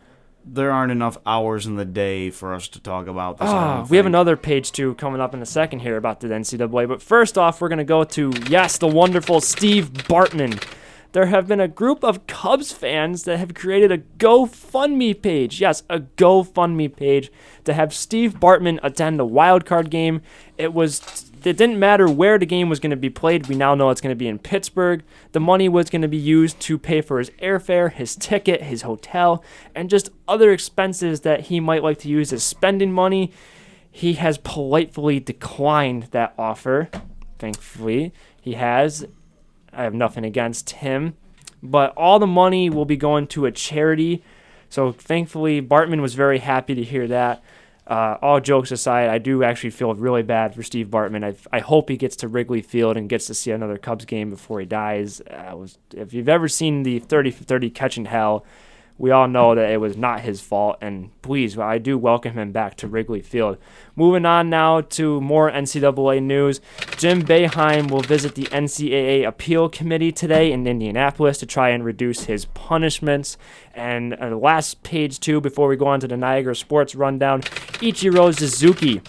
There aren't enough hours in the day for us to talk about this. We have another page 2 coming up in a second here about the NCAA. But first off, we're going to go to, the wonderful Steve Bartman. There have been a group of Cubs fans that have created a GoFundMe page. Yes, a GoFundMe page to have Steve Bartman attend the wild card game. It didn't matter where the game was going to be played. We now know it's going to be in Pittsburgh. The money was going to be used to pay for his airfare, his ticket, his hotel, and just other expenses that he might like to use as spending money. He has politely declined that offer. Thankfully, he has. I have nothing against him. But all the money will be going to a charity. So thankfully, Bartman was very happy to hear that. All jokes aside, I do actually feel really bad for Steve Bartman. I hope he gets to Wrigley Field and gets to see another Cubs game before he dies. If you've ever seen the 30 for 30 Catch in Hell, we all know that it was not his fault, and please, I do welcome him back to Wrigley Field. Moving on now to more NCAA news. Jim Boeheim will visit the NCAA Appeal Committee today in Indianapolis to try and reduce his punishments. And last page 2 before we go on to the Niagara Sports Rundown, Ichiro Suzuki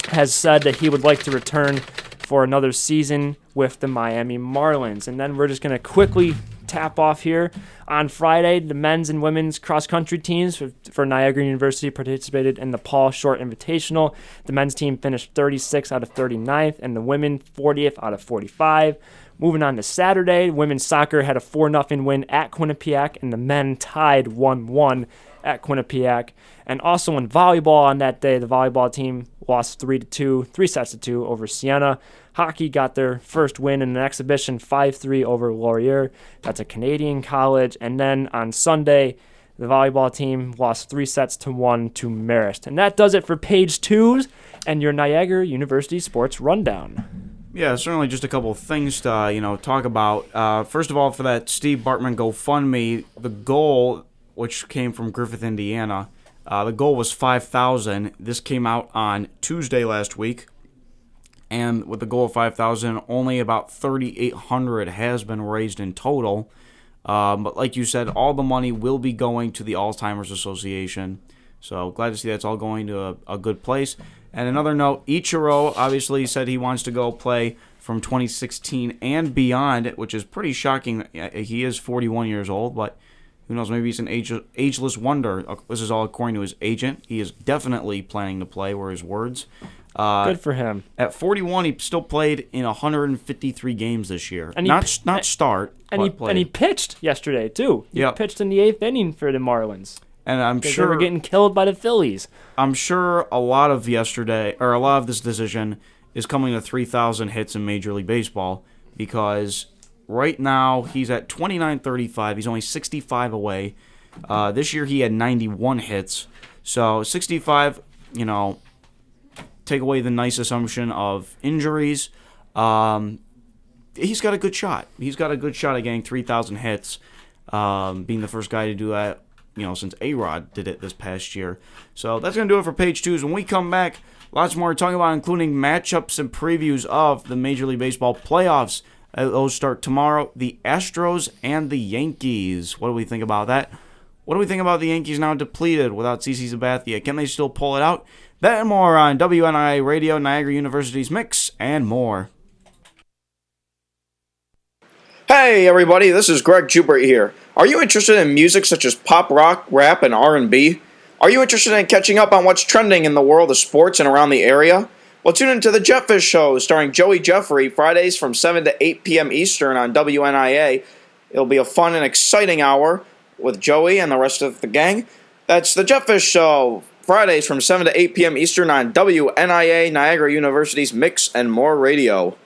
has said that he would like to return for another season with the Miami Marlins. And then we're just going to quickly tap off here. On Friday, the men's and women's cross-country teams for Niagara University participated in the Paul Short Invitational. The men's team finished 36th out of 39th, and the women 40th out of 45. Moving on to Saturday, women's soccer had a 4-0 win at Quinnipiac, and the men tied 1-1 at Quinnipiac. And also in volleyball on that day, the volleyball team lost 3 sets to 2 over Siena. Hockey got their first win in an exhibition, 5-3 over Laurier. That's a Canadian college. And then on Sunday, the volleyball team lost 3 sets to 1 to Marist. And that does it for page 2 and your Niagara University Sports Rundown. Yeah, certainly just a couple of things to talk about. First of all, for that Steve Bartman GoFundMe, the goal, which came from Griffith, Indiana, the goal was $5,000. This came out on Tuesday last week, and with the goal of $5,000, only about $3,800 has been raised in total. But like you said, all the money will be going to the Alzheimer's Association. So glad to see that's all going to a good place. And another note, Ichiro obviously said he wants to go play from 2016 and beyond, which is pretty shocking. He is 41 years old, but who knows, maybe he's an ageless wonder. This is all according to his agent. He is definitely planning to play, were his words. Good for him. At 41, he still played in 153 games this year. And not start, and he pitched yesterday, too. He pitched in the 8th inning for the Marlins. And I'm sure they were getting killed by the Phillies. I'm sure a lot of this decision is coming to 3,000 hits in Major League Baseball, because right now he's at 29.35. He's only 65 away. This year he had 91 hits. So 65, take away the nice assumption of injuries. He's got a good shot. He's got a good shot at getting 3,000 hits, being the first guy to do that, since A-Rod did it this past year. So that's going to do it for page 2. When we come back, lots more to talk about, including matchups and previews of the Major League Baseball playoffs. Those start tomorrow. The Astros and the Yankees. What do we think about that? What do we think about the Yankees now depleted without CC Sabathia? Can they still pull it out? That and more on WNIA Radio, Niagara University's Mix, and more. Hey everybody, this is Greg Jubert here. Are you interested in music such as pop rock, rap, and R&B? Are you interested in catching up on what's trending in the world of sports and around the area? Well, tune into the Jetfish Show starring Joey Jeffrey, Fridays from 7 to 8 p.m. Eastern on WNIA. It'll be a fun and exciting hour with Joey and the rest of the gang. That's the Jetfish Show, Fridays from 7 to 8 p.m. Eastern on WNIA, Niagara University's Mix and More Radio.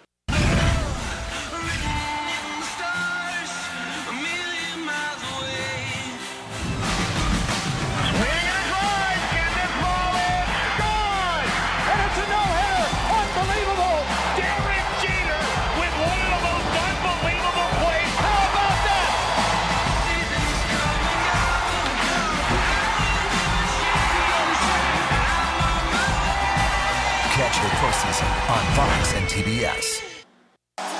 On Fox and TBS.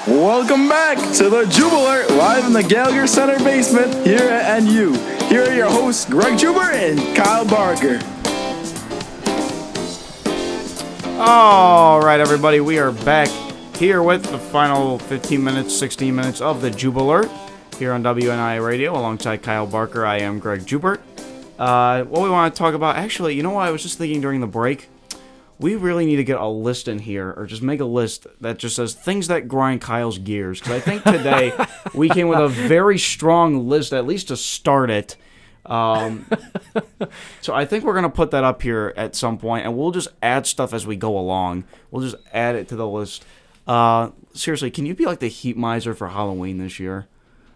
Welcome back to the Jube Alert, live in the Gallagher Center basement here at NU. Here are your hosts, Greg Jubert and Kyle Barker. All right, everybody, we are back here with the final 15 minutes, 16 minutes of the Jube Alert here on WNIA Radio. Alongside Kyle Barker, I am Greg Jubert. What we want to talk about, actually, you know what I was just thinking during the break? We really need to get a list in here, or just make a list that just says things that grind Kyle's gears. Because I think today we came with a very strong list, at least to start it. So I think we're going to put that up here at some point, and we'll just add stuff as we go along. We'll just add it to the list. Seriously, can you be like the heat miser for Halloween this year?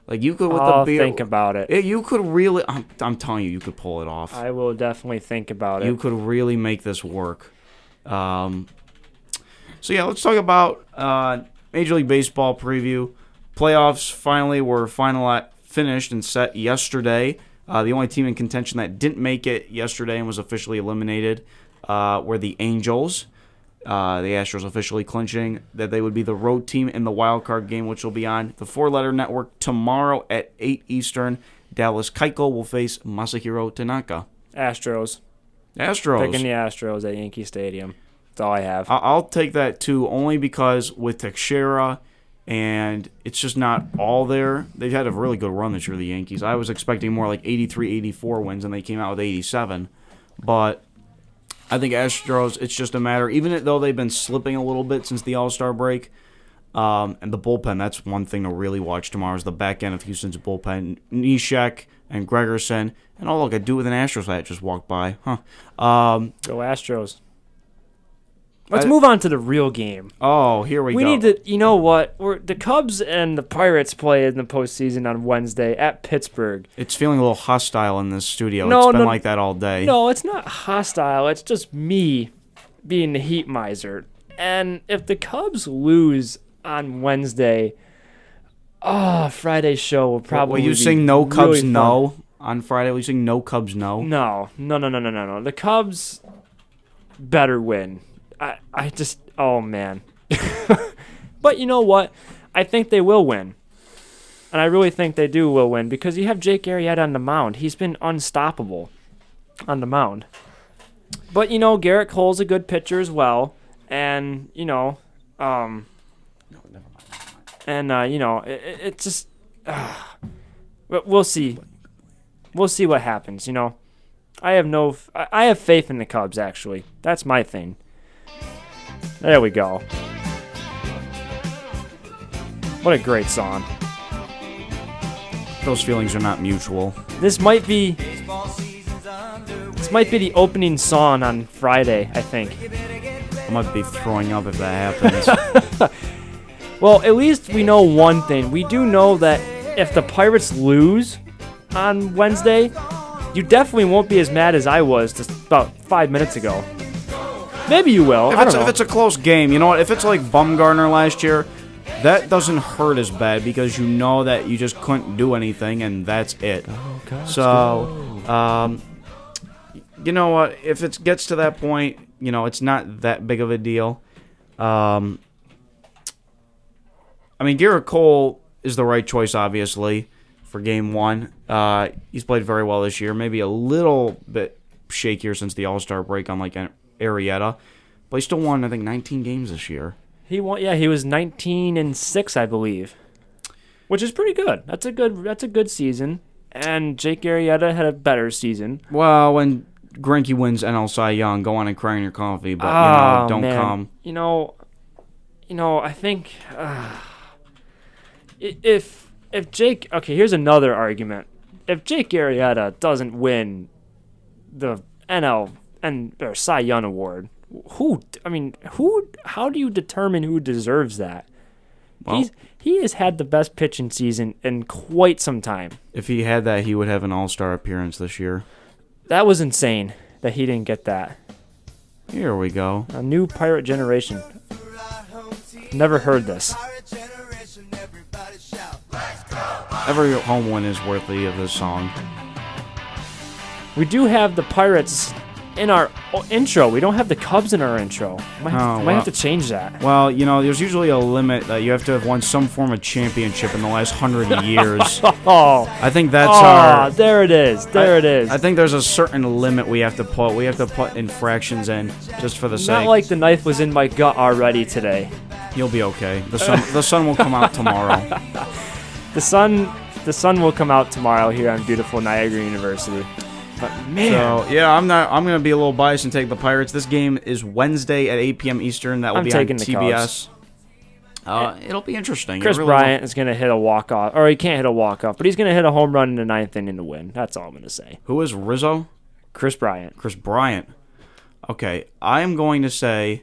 Like you could with the beer. Think about it. You could really. I'm telling you, you could pull it off. I will definitely think about it. You could really make this work. So yeah, let's talk about Major League Baseball preview. Playoffs finally were finished and set yesterday. The only team in contention that didn't make it yesterday and was officially eliminated were the Angels. The Astros officially clinching that they would be the road team in the wild card game, which will be on the 4-letter network tomorrow at 8 Eastern. Dallas Keuchel will face Masahiro Tanaka. Astros. Picking the Astros at Yankee Stadium. That's all I have. I'll take that too, only because with Teixeira, and it's just not all there. They've had a really good run this year, the Yankees. I was expecting more like 83, 84 wins, and they came out with 87. But I think Astros, it's just a matter, even though they've been slipping a little bit since the All-Star break, and the bullpen, that's one thing to really watch tomorrow, is the back end of Houston's bullpen. Neshek and Gregerson. And oh, look, I do with an Astros hat just walked by. Huh. Go Astros. Let's move on to the real game. Oh, here we go. We need to, you know what? The Cubs and the Pirates play in the postseason on Wednesday at Pittsburgh. It's feeling a little hostile in this studio. It's been like that all day. No, it's not hostile. It's just me being the heat miser. And if the Cubs lose on Wednesday, Friday's show will probably Will you sing No Cubs No on Friday? Will you sing No Cubs No? No. The Cubs better win. I just, oh man. But you know what? I think they will win. And I really think they will win because you have Jake Arrieta on the mound. He's been unstoppable on the mound. But, you know, Garrett Cole's a good pitcher as well. And, you know, it just, but we'll see. We'll see what happens, you know. I have faith in the Cubs, actually. That's my thing. There we go. What a great song. Those feelings are not mutual. This might be the opening song on Friday, I think. I might be throwing up if that happens. Well, at least we know one thing. We do know that if the Pirates lose on Wednesday, you definitely won't be as mad as I was just about 5 minutes ago. Maybe you will. If it's a close game, you know what? If it's like Bumgarner last year, that doesn't hurt as bad because you know that you just couldn't do anything and that's it. So, you know what? If it gets to that point, you know, it's not that big of a deal. I mean, Garrett Cole is the right choice, obviously, for Game 1. He's played very well this year. Maybe a little bit shakier since the All-Star break, unlike Arrieta. But he still won, I think, 19 games this year. He won. Yeah, he was 19-6, I believe, which is pretty good. That's a good season. And Jake Arrieta had a better season. Well, when Greinke wins NL Cy Young, go on and cry in your coffee, but don't come. You know, I think if Jake, okay, here's another argument. If Jake Arrieta doesn't win the NL or Cy Young award, how do you determine who deserves that? Well, he has had the best pitching season in quite some time. If he had that, he would have an All-Star appearance this year. That was insane that he didn't get that. Here we go. A new Pirate generation. Never heard this. Every home win is worthy of this song. We do have the Pirates in our intro. We don't have the Cubs in our intro. Might have to change that. Well, you know, there's usually a limit that you have to have won some form of championship in the last 100 years. I think that's there it is. It is. I think there's a certain limit we have to put. We have to put infractions in just for the sake. Not like the knife was in my gut already today. You'll be okay. The sun will come out tomorrow. The sun will come out tomorrow here on beautiful Niagara University. But man, so yeah, I'm gonna be a little biased and take the Pirates. This game is Wednesday at 8 p.m. Eastern. That will be on TBS. It'll be interesting. Chris Bryant is gonna hit a walk-off, or he can't hit a walk-off, but he's gonna hit a home run in the 9th inning to win. That's all I'm gonna say. Who is Rizzo? Chris Bryant. Chris Bryant. Okay, I am going to say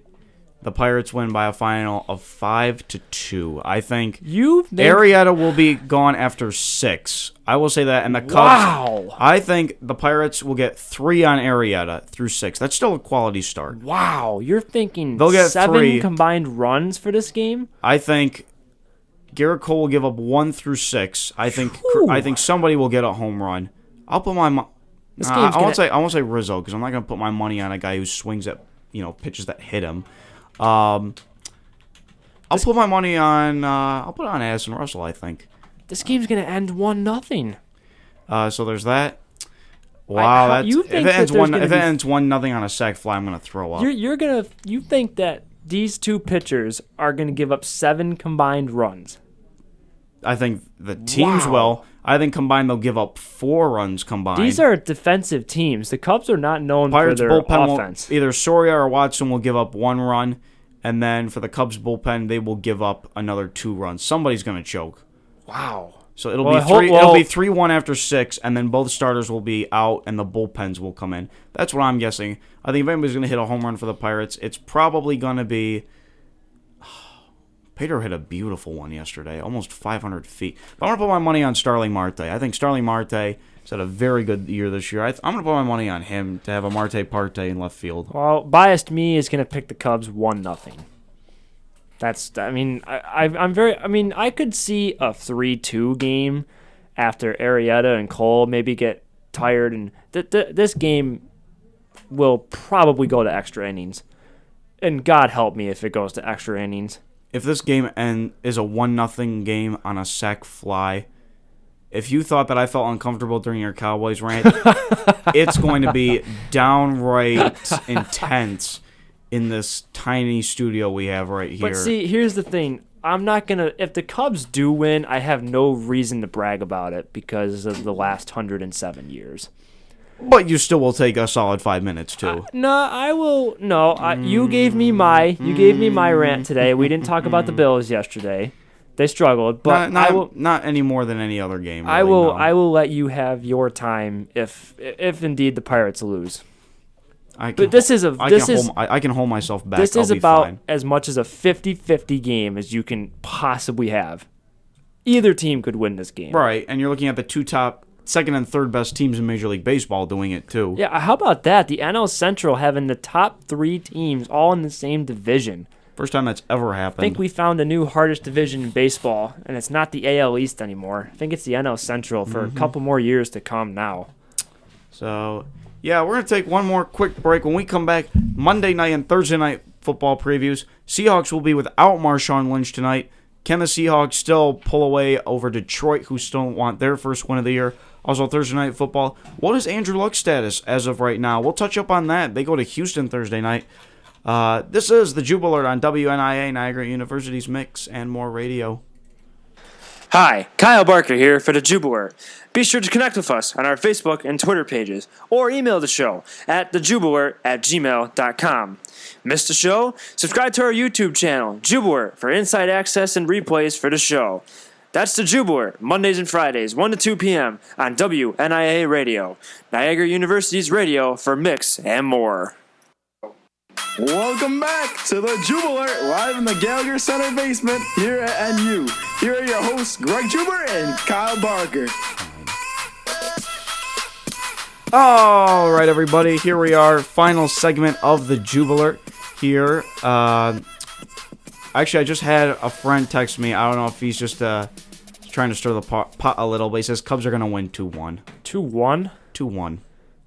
the Pirates win by a final of 5-2. I think Arrieta will be gone after 6. I will say that. And the Cubs, wow. I think the Pirates will get 3 on Arrieta through 6. That's still a quality start. Wow. You're thinking they'll get 7 3 combined runs for this game? I think Garrett Cole will give up 1 through 6. I think somebody will get a home run. I'll put my I won't say Rizzo because I'm not going to put my money on a guy who swings at pitches that hit him. I'll put my money on. I'll put it on Addison Russell. I think this game's gonna end 1-0. So there's that. Wow, you think if it that ends 1-0 on a sac fly, I'm gonna throw up. you think that these two pitchers are gonna give up 7 combined runs? I think the teams will. I think combined they'll give up 4 runs combined. These are defensive teams. The Cubs are not known Pirates for their bullpen offense. Either Soria or Watson will give up 1 run, and then for the Cubs bullpen, they will give up another 2 runs. Somebody's gonna choke. Wow. So it'll be 3-1 after 6, and then both starters will be out, and the bullpens will come in. That's what I'm guessing. I think if anybody's going to hit a home run for the Pirates, it's probably going to be... Pedro hit a beautiful one yesterday, almost 500 feet. But I'm going to put my money on Starling Marte. I think Starling Marte has had a very good year this year. I'm going to put my money on him to have a Marte Parte in left field. Well, biased me is going to pick the Cubs 1-0. I could see a 3-2 game after Arrieta and Cole maybe get tired, and this game will probably go to extra innings. And God help me if it goes to extra innings. If this game is a 1-0 game on a sac fly, if you thought that I felt uncomfortable during your Cowboys rant, it's going to be downright intense in this tiny studio we have right here. But see, here's the thing. I'm not going to... If the Cubs do win, I have no reason to brag about it because of the last 107 years. But you still will take a solid 5 minutes, too. I will... No, you gave me my rant today. We didn't talk about the Bills yesterday. They struggled, but not any more than any other game. Really, I will let you have your time if indeed the Pirates lose. I can hold myself back. This is about as much as a 50-50 game as you can possibly have. Either team could win this game. Right, and you're looking at the 2 top, second and third best teams in Major League Baseball doing it too. Yeah, how about that? The NL Central having the top 3 teams all in the same division. First time that's ever happened. I think we found a new hardest division in baseball, and it's not the AL East anymore. I think it's the NL Central for a couple more years to come now. So... yeah, we're going to take one more quick break. When we come back, Monday night and Thursday night football previews. Seahawks will be without Marshawn Lynch tonight. Can the Seahawks still pull away over Detroit, who still want their first win of the year? Also, Thursday night football. What is Andrew Luck's status as of right now? We'll touch up on that. They go to Houston Thursday night. This is the Jube Alert on WNIA, Niagara University's Mix and More Radio. Hi, Kyle Barker here for the Jube Alert. Be sure to connect with us on our Facebook and Twitter pages, or email the show at thejubealert@gmail.com. Missed the show? Subscribe to our YouTube channel, Jube Alert, for inside access and replays for the show. That's the Jube Alert, Mondays and Fridays, 1 to 2 p.m. on WNIA Radio, Niagara University's radio for Mix and More. Welcome back to the Jube Alert, live in the Gallagher Center basement here at NU. Here are your hosts, Greg Juber and Kyle Barker. All right, everybody, here we are, final segment of the Jube Alert here. Actually, I just had a friend text me. I don't know if he's just trying to stir the pot a little, but he says Cubs are going to win 2-1. 2-1? 2-1.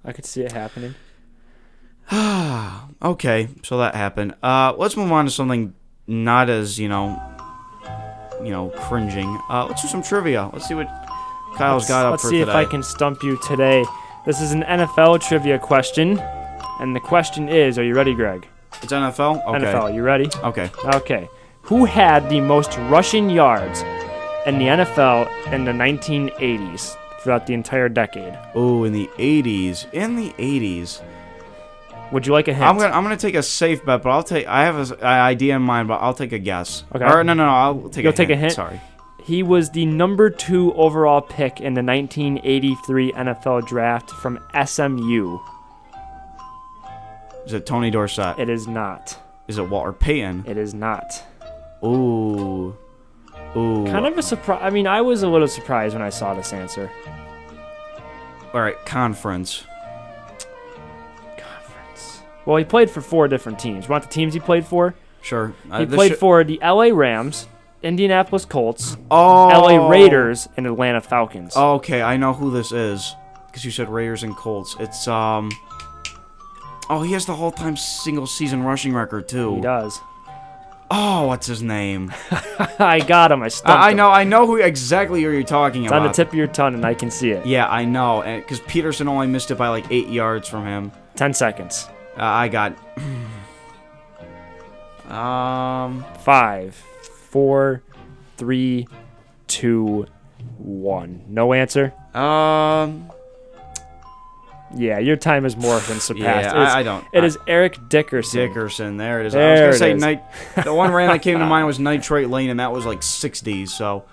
I could see it happening. Okay, so that happened. Let's move on to something not as, cringing. Let's do some trivia. Let's see what Kyle's got up for today. Let's see if I can stump you today. This is an NFL trivia question, and the question is, are you ready, Greg? It's NFL? Okay. NFL, you ready? Okay. Okay. Who had the most rushing yards in the NFL in the 1980s throughout the entire decade? Oh, in the 80s. In the 80s. Would you like a hint? I'm gonna take a safe bet, but I have an idea in mind, but I'll take a guess. Okay. Or, no, I'll take a hint. You'll take a hint? Sorry. He was the number 2 overall pick in the 1983 NFL draft from SMU. Is it Tony Dorsett? It is not. Is it Walter Payton? It is not. Ooh. Kind of a surprise. I mean, I was a little surprised when I saw this answer. All right, conference. Well, he played for 4 different teams. You want the teams he played for? Sure. He played for the LA Rams, Indianapolis Colts, Oh. LA Raiders, and Atlanta Falcons. Okay, I know who this is because you said Raiders and Colts. It's Oh, he has the whole-time single-season rushing record too. He does. Oh, what's his name? I got him. I stumped him. I know exactly who you're talking It's about. on the tip of your tongue, and I can see it. Yeah, I know, because Peterson only missed it by like 8 yards from him. 10 seconds. I got 5, 4, 3, 2, 1. No answer? Yeah, your time has more than surpassed. Yeah, I don't. It is Eric Dickerson. Dickerson, there it is. There I was going to say, it the one rant that came to mind was Nitrate Lane, and that was like 60s, so.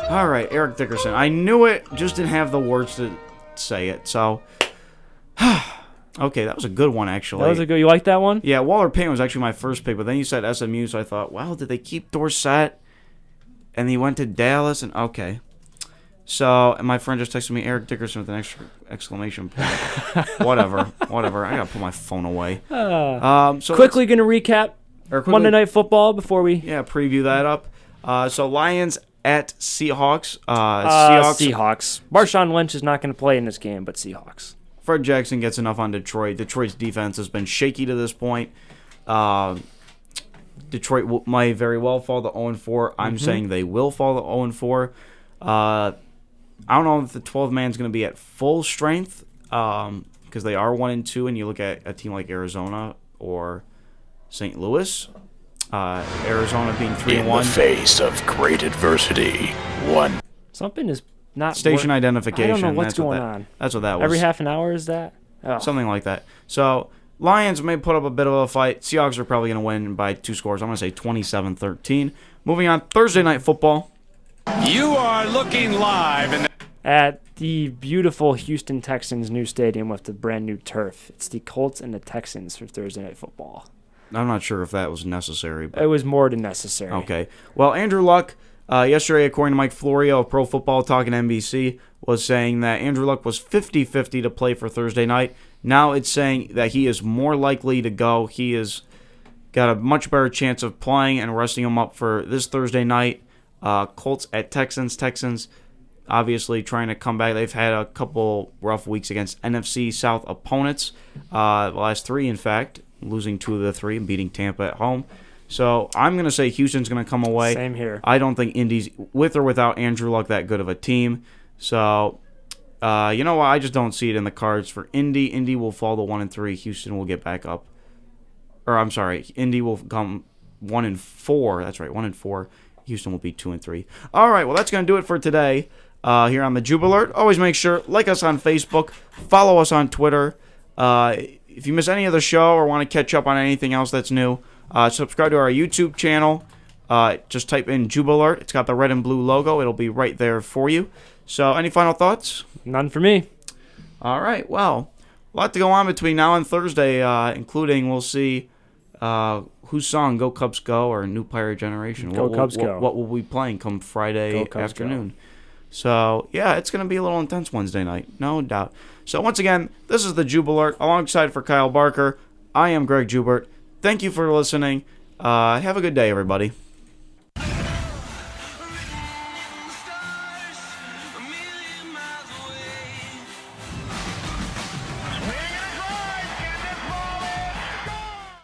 All right, Eric Dickerson. I knew it, just didn't have the words to say it, so. Okay, that was a good one, actually. That was a good. You like that one? Yeah, Waller Payne was actually my first pick, but then you said SMU, so I thought, wow, did they keep Dorsett? And he went to Dallas, and okay. So, and my friend just texted me Eric Dickerson with an extra exclamation point. whatever. I gotta put my phone away. So quickly gonna recap Monday Night Football before we preview that up. So Lions at Seahawks. Seahawks. Marshawn Lynch is not gonna play in this game, but Seahawks. Fred Jackson gets enough on Detroit. Detroit's defense has been shaky to this point. Detroit might very well fall to 0-4. I'm saying they will fall to 0-4. I don't know if the 12 man is going to be at full strength because they are 1-2, and you look at a team like Arizona or St. Louis. Arizona being 3-1. In the face of great adversity, one. Something is not station identification. I don't know what's going on. That's what that was. Every half an hour is that? Oh. Something like that. So Lions may put up a bit of a fight. Seahawks are probably going to win by 2 scores. I'm going to say 27-13. Moving on, Thursday Night Football. You are looking live at the beautiful Houston Texans' new stadium with the brand new turf. It's the Colts and the Texans for Thursday Night Football. I'm not sure if that was necessary. But it was more than necessary. Okay. Well, Andrew Luck, yesterday, according to Mike Florio of Pro Football Talk and NBC, was saying that Andrew Luck was 50-50 to play for Thursday night. Now it's saying that he is more likely to go. He has got a much better chance of playing and resting him up for this Thursday night. Colts at Texans. Texans obviously trying to come back. They've had a couple rough weeks against NFC South opponents. The last 3, in fact, losing 2 of the 3 and beating Tampa at home. So I'm going to say Houston's going to come away. Same here. I don't think Indy's, with or without Andrew Luck, that good of a team. So, you know what? I just don't see it in the cards for Indy. Indy will fall to 1-3. Houston will get back up. Or, I'm sorry. Indy will come 1-4. That's right, 1-4. Houston will be 2-3. All right, well, that's going to do it for today here on the Jube Alert. Always make sure, like us on Facebook, follow us on Twitter. If you miss any of the show or want to catch up on anything else that's new, subscribe to our YouTube channel. Just type in Jube Alert. It's got the red and blue logo. It'll be right there for you. So, any final thoughts? None for me. All right, well, a lot to go on between now and Thursday, including we'll see whose song Go Cubs Go or New Pirate Generation. Go Cubs Go. What will we be playing come Friday afternoon? Go. So, yeah, it's going to be a little intense Wednesday night, no doubt. So, once again, this is the Jube Alert. Alongside for Kyle Barker, I am Greg Jubert. Thank you for listening. Have a good day, everybody.